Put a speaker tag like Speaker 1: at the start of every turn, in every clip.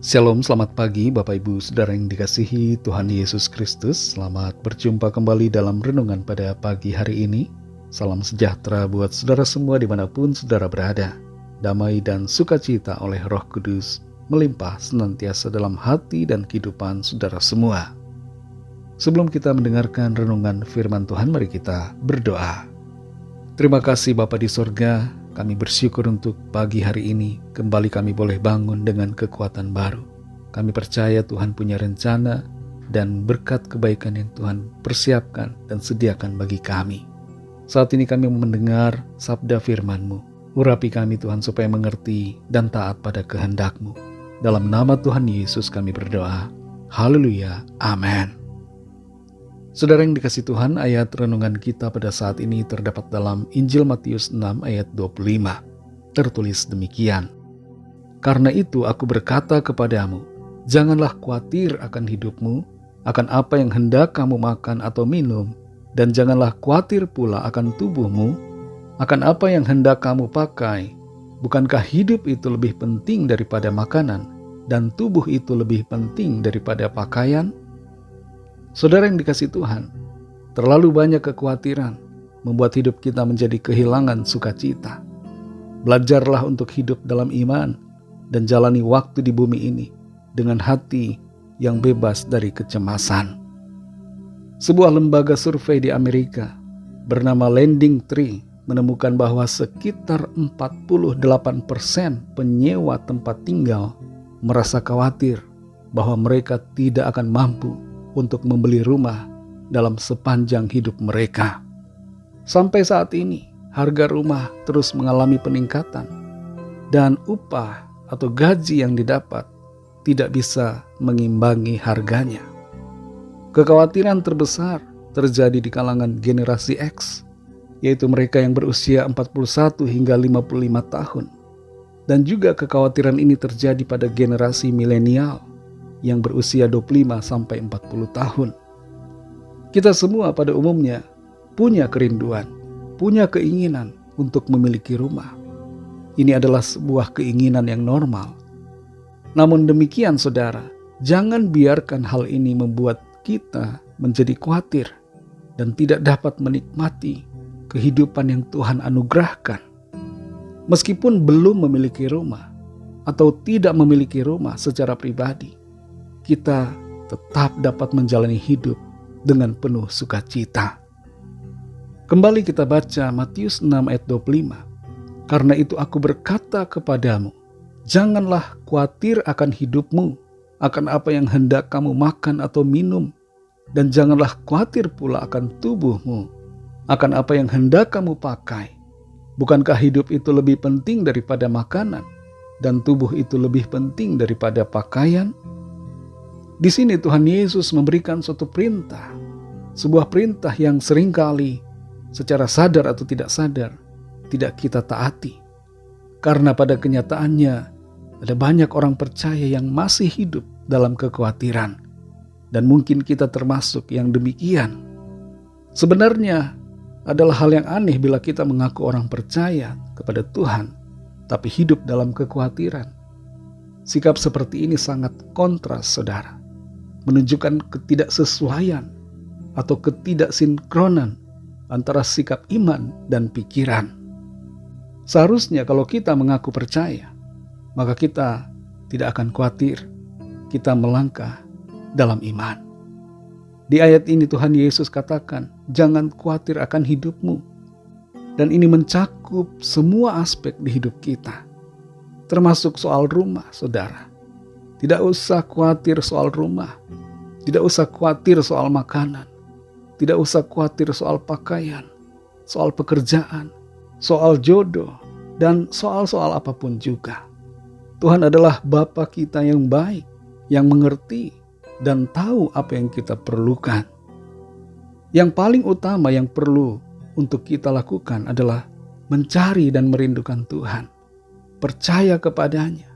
Speaker 1: Shalom, selamat pagi Bapak Ibu Saudara yang dikasihi Tuhan Yesus Kristus. Selamat berjumpa kembali dalam renungan pada pagi hari ini. Salam sejahtera buat saudara semua dimanapun saudara berada. Damai dan sukacita oleh Roh Kudus melimpah senantiasa dalam hati dan kehidupan saudara semua. Sebelum kita mendengarkan renungan firman Tuhan, mari kita berdoa. Terima kasih Bapa di sorga, kami bersyukur untuk pagi hari ini kembali kami boleh bangun dengan kekuatan baru. Kami percaya Tuhan punya rencana dan berkat kebaikan yang Tuhan persiapkan dan sediakan bagi kami. Saat ini kami mendengar sabda firman-Mu. Urapi kami Tuhan supaya mengerti dan taat pada kehendak-Mu. Dalam nama Tuhan Yesus kami berdoa. Haleluya. Amin. Saudara yang dikasihi Tuhan, ayat renungan kita pada saat ini terdapat dalam Injil Matius 6 ayat 25. Tertulis demikian. Karena itu aku berkata kepadamu, janganlah khawatir akan hidupmu, akan apa yang hendak kamu makan atau minum, dan janganlah khawatir pula akan tubuhmu, akan apa yang hendak kamu pakai. Bukankah hidup itu lebih penting daripada makanan, dan tubuh itu lebih penting daripada pakaian? Saudara yang dikasihi Tuhan, terlalu banyak kekhawatiran membuat hidup kita menjadi kehilangan sukacita. Belajarlah untuk hidup dalam iman dan jalani waktu di bumi ini dengan hati yang bebas dari kecemasan. Sebuah lembaga survei di Amerika bernama Lending Tree menemukan bahwa sekitar 48% penyewa tempat tinggal merasa khawatir bahwa mereka tidak akan mampu untuk membeli rumah dalam sepanjang hidup mereka. Sampai saat ini, harga rumah terus mengalami peningkatan dan upah atau gaji yang didapat tidak bisa mengimbangi harganya. Kekhawatiran terbesar terjadi di kalangan generasi X, yaitu mereka yang berusia 41 hingga 55 tahun. Dan juga kekhawatiran ini terjadi pada generasi milenial yang berusia 25 sampai 40 tahun. Kita semua pada umumnya punya kerinduan, punya keinginan untuk memiliki rumah. Ini adalah sebuah keinginan yang normal. Namun demikian saudara, jangan biarkan hal ini membuat kita menjadi khawatir dan tidak dapat menikmati kehidupan yang Tuhan anugerahkan. Meskipun belum memiliki rumah atau tidak memiliki rumah secara pribadi, kita tetap dapat menjalani hidup dengan penuh sukacita. Kembali kita baca Matius 6 ayat 25. Karena itu aku berkata kepadamu, janganlah khawatir akan hidupmu, akan apa yang hendak kamu makan atau minum, dan janganlah khawatir pula akan tubuhmu, akan apa yang hendak kamu pakai. Bukankah hidup itu lebih penting daripada makanan, dan tubuh itu lebih penting daripada pakaian? Di sini Tuhan Yesus memberikan suatu perintah, sebuah perintah yang seringkali secara sadar atau tidak sadar tidak kita taati. Karena pada kenyataannya ada banyak orang percaya yang masih hidup dalam kekhawatiran, dan mungkin kita termasuk yang demikian. Sebenarnya adalah hal yang aneh bila kita mengaku orang percaya kepada Tuhan, tapi hidup dalam kekhawatiran. Sikap seperti ini sangat kontras, saudara. Menunjukkan ketidaksesuaian atau ketidaksinkronan antara sikap iman dan pikiran. Seharusnya kalau kita mengaku percaya, maka kita tidak akan khawatir, kita melangkah dalam iman. Di ayat ini Tuhan Yesus katakan, jangan khawatir akan hidupmu. Dan ini mencakup semua aspek di hidup kita, termasuk soal rumah, saudara. Tidak usah khawatir soal rumah, tidak usah khawatir soal makanan, tidak usah khawatir soal pakaian, soal pekerjaan, soal jodoh, dan soal-soal apapun juga. Tuhan adalah Bapa kita yang baik, yang mengerti dan tahu apa yang kita perlukan. Yang paling utama yang perlu untuk kita lakukan adalah mencari dan merindukan Tuhan, percaya kepadanya.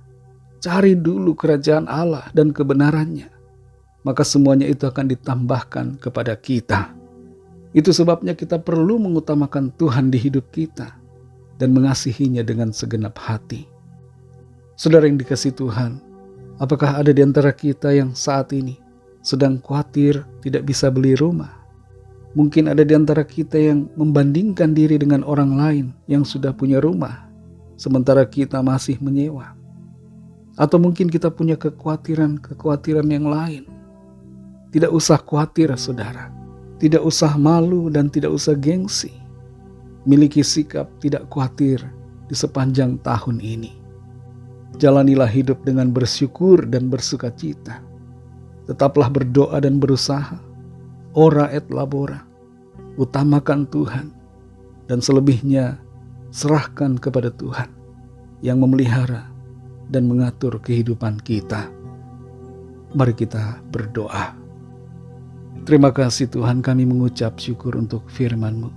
Speaker 1: Cari dulu kerajaan Allah dan kebenarannya, maka semuanya itu akan ditambahkan kepada kita. Itu sebabnya kita perlu mengutamakan Tuhan di hidup kita dan mengasihinya dengan segenap hati. Saudara yang dikasihi Tuhan, Apakah ada di antara kita yang saat ini sedang khawatir tidak bisa beli rumah? Mungkin ada di antara kita yang membandingkan diri dengan orang lain yang sudah punya rumah, sementara kita masih menyewa. Atau mungkin kita punya kekhawatiran yang lain. Tidak usah khawatir, saudara. Tidak usah malu dan tidak usah gengsi. Miliki sikap tidak khawatir di sepanjang tahun ini. Jalanilah hidup dengan bersyukur dan bersukacita. Tetaplah berdoa dan berusaha. Ora et labora. Utamakan Tuhan. Dan selebihnya serahkan kepada Tuhan yang memelihara dan mengatur kehidupan kita. Mari kita berdoa. Terima kasih Tuhan, kami mengucap syukur untuk firman-Mu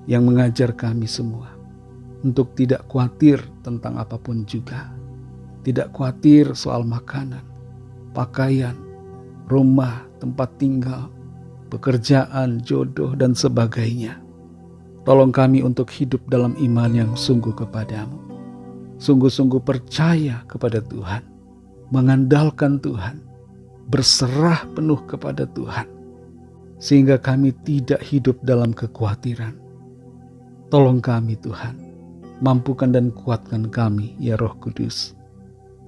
Speaker 1: yang mengajar kami semua untuk tidak khawatir tentang apapun juga. Tidak khawatir soal makanan, pakaian, rumah, tempat tinggal, pekerjaan, jodoh, dan sebagainya. Tolong kami untuk hidup dalam iman yang sungguh kepadamu. Sungguh-sungguh percaya kepada Tuhan, mengandalkan Tuhan, berserah penuh kepada Tuhan, sehingga kami tidak hidup dalam kekhawatiran. Tolong kami Tuhan, mampukan dan kuatkan kami ya Roh Kudus.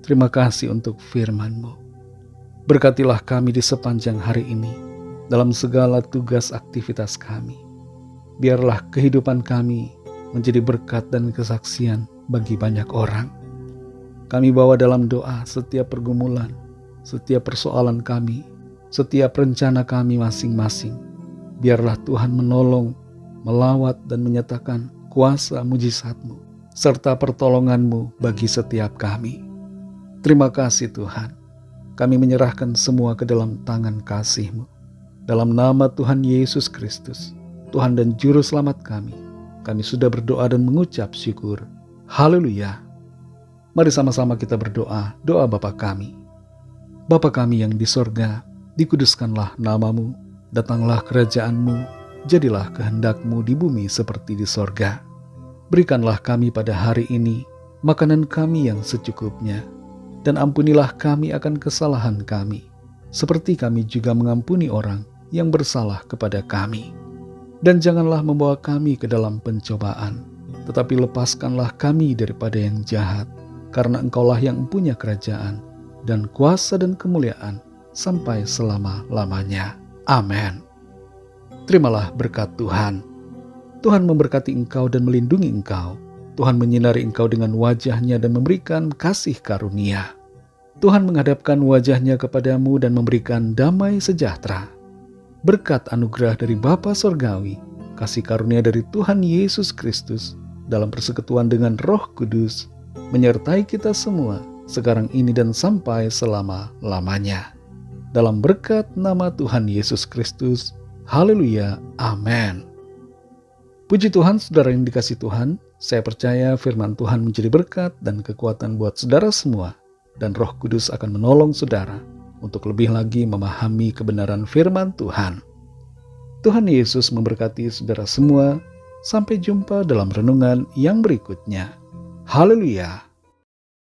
Speaker 1: Terima kasih untuk firman-Mu. Berkatilah kami di sepanjang hari ini, dalam segala tugas aktivitas kami. Biarlah kehidupan kami menjadi berkat dan kesaksian bagi banyak orang. Kami bawa dalam doa setiap pergumulan, setiap persoalan kami, setiap rencana kami masing-masing. Biarlah Tuhan menolong, melawat dan menyatakan kuasa mujizat-Mu, serta pertolongan-Mu bagi setiap kami. Terima kasih Tuhan, kami menyerahkan semua ke dalam tangan kasih-Mu. Dalam nama Tuhan Yesus Kristus, Tuhan dan Juru Selamat kami sudah berdoa dan mengucap syukur. Haleluya. Mari sama-sama kita berdoa, doa Bapa kami. Bapa kami yang di sorga, dikuduskanlah nama-Mu, datanglah kerajaan-Mu, jadilah kehendak-Mu di bumi seperti di sorga. Berikanlah kami pada hari ini makanan kami yang secukupnya, dan ampunilah kami akan kesalahan kami, seperti kami juga mengampuni orang yang bersalah kepada kami. Dan janganlah membawa kami ke dalam pencobaan, tetapi lepaskanlah kami daripada yang jahat, karena Engkaulah yang punya kerajaan, dan kuasa dan kemuliaan, sampai selama-lamanya. Amin. Terimalah berkat Tuhan. Tuhan memberkati engkau dan melindungi engkau. Tuhan menyinari engkau dengan wajah-Nya dan memberikan kasih karunia. Tuhan menghadapkan wajah-Nya kepadamu dan memberikan damai sejahtera. Berkat anugerah dari Bapa Sorgawi, kasih karunia dari Tuhan Yesus Kristus, dalam persekutuan dengan Roh Kudus, menyertai kita semua, sekarang ini dan sampai selama-lamanya. Dalam berkat nama Tuhan Yesus Kristus, haleluya, amin. Puji Tuhan, saudara yang dikasihi Tuhan, saya percaya firman Tuhan menjadi berkat dan kekuatan buat saudara semua, dan Roh Kudus akan menolong saudara untuk lebih lagi memahami kebenaran firman Tuhan. Tuhan Yesus memberkati saudara semua. Sampai jumpa dalam renungan yang berikutnya. Haleluya.